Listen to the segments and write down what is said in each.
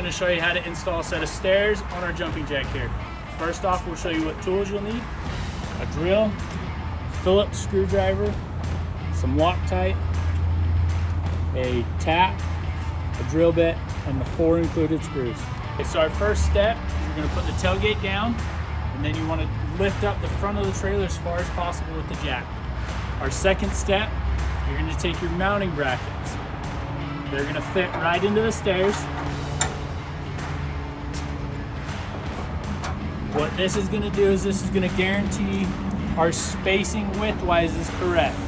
to show you how to install a set of stairs on our jumping jack here. First off, we'll show you what tools you'll need. A drill, Phillips screwdriver, some Loctite, a tap, a drill bit, and the 4 included screws. Okay, so our first step, you're going to put the tailgate down, and then you want to lift up the front of the trailer as far as possible with the jack. Our second step, you're going to take your mounting brackets. They're going to fit right into the stairs. What this is going to do is this is going to guarantee our spacing width-wise is correct.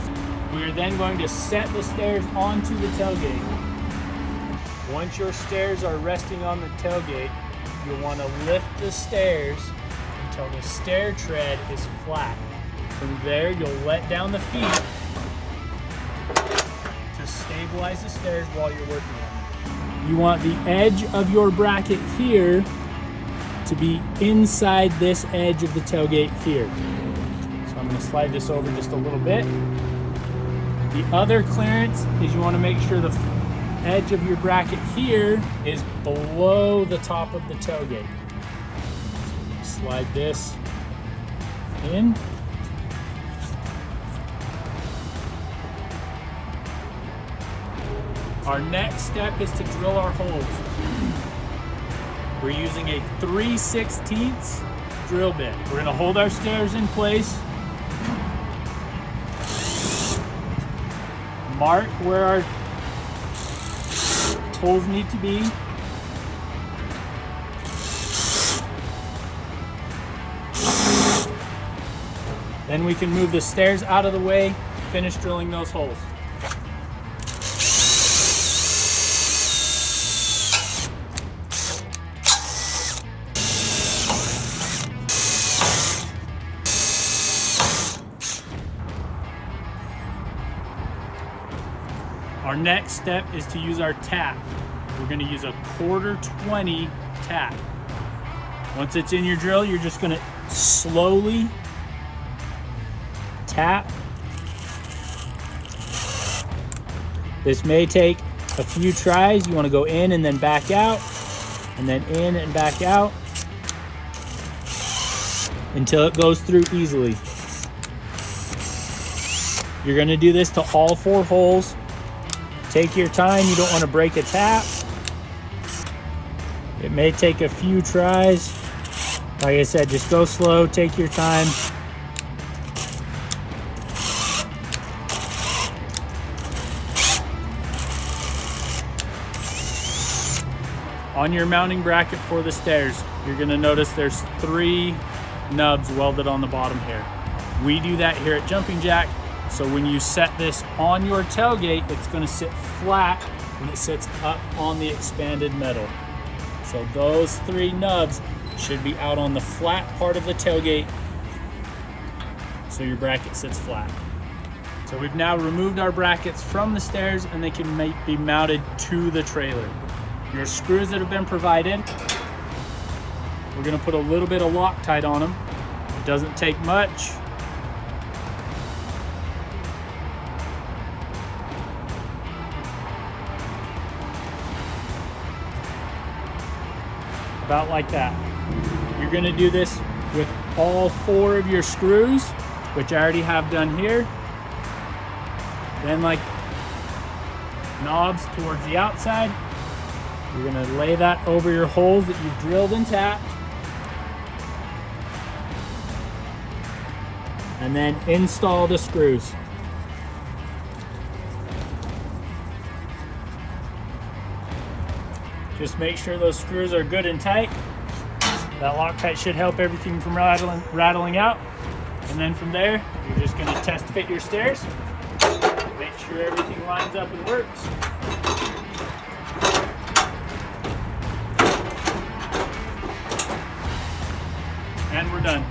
We are then going to set the stairs onto the tailgate. Once your stairs are resting on the tailgate, you'll want to lift the stairs until the stair tread is flat. From there, you'll let down the feet to stabilize the stairs while you're working on them. You want the edge of your bracket here to be inside this edge of the tailgate here. So I'm going to slide this over just a little bit. The other clearance is you want to make sure the edge of your bracket here is below the top of the tailgate. So slide this in. Our next step is to drill our holes. We're using a 3/16 drill bit. We're going to hold our stairs in place. Mark where our holes need to be. Then we can move the stairs out of the way, finish drilling those holes. Our next step is to use our tap. We're going to use a 1/4-20 tap. Once it's in your drill, you're just going to slowly tap. This may take a few tries. You want to go in and then back out, and then in and back out until it goes through easily. You're going to do this to all 4 holes. Take your time, you don't want to break a tap. It may take a few tries. Like I said, just go slow, take your time. On your mounting bracket for the stairs, you're going to notice there's 3 nubs welded on the bottom here. We do that here at Jumping Jack. So when you set this on your tailgate, it's going to sit flat when it sits up on the expanded metal. So those 3 nubs should be out on the flat part of the tailgate so your bracket sits flat. So we've now removed our brackets from the stairs and they can be mounted to the trailer. Your screws that have been provided, we're going to put a little bit of Loctite on them. It doesn't take much. About like that. You're going to do this with all 4 of your screws, which I already have done here. Then like knobs towards the outside. You're going to lay that over your holes that you've drilled and tapped. And then install the screws. Just make sure those screws are good and tight. That Loctite should help everything from rattling out. And then from there, you're just going to test fit your stairs. Make sure everything lines up and works. And we're done.